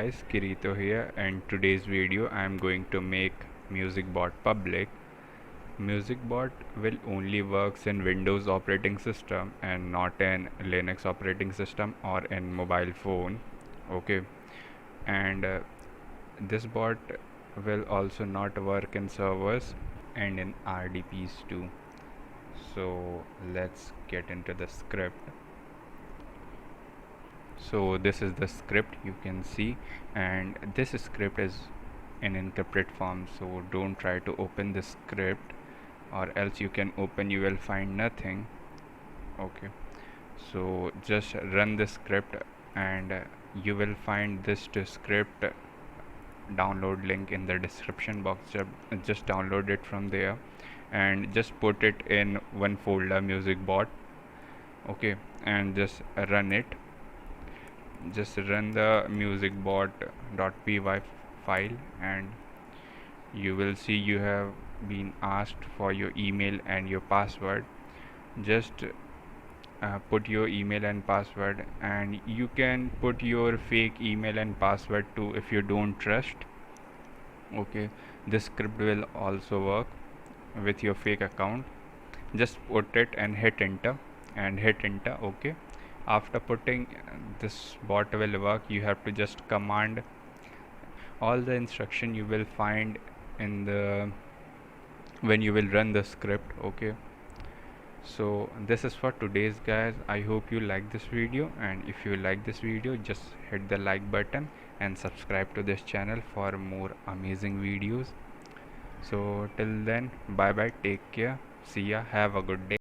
guys, Kirito here, and today's video I am going to make MusicBot public. MusicBot will only works in Windows operating system and not in Linux operating system or in mobile phone. Okay, and this bot will also not work in servers and in RDPs too. So let's get into the script. So this is the script you can see, and this script is in encrypted form, so don't try to open the script, or else you can open, you will find nothing. Okay, so just run the script, and you will find this to script download link in the description box. Just download it from there and just put it in one folder, music bot. Okay, and just run it. Just run the musicbot.py file, and you will see you have been asked for your email and your password. Just put your email and password, and you can put your fake email and password too if you don't trust. Okay, this script will also work with your fake account. Just put it and hit enter, and hit enter. Okay, after putting, this bot will work. You have to just command all the instruction you will find in the when you will run the script. Okay, so this is for today's, guys. I hope you like this video, and if you like this video, just hit the like button and subscribe to this channel for more amazing videos. So till then, bye bye, take care, see ya, have a good day.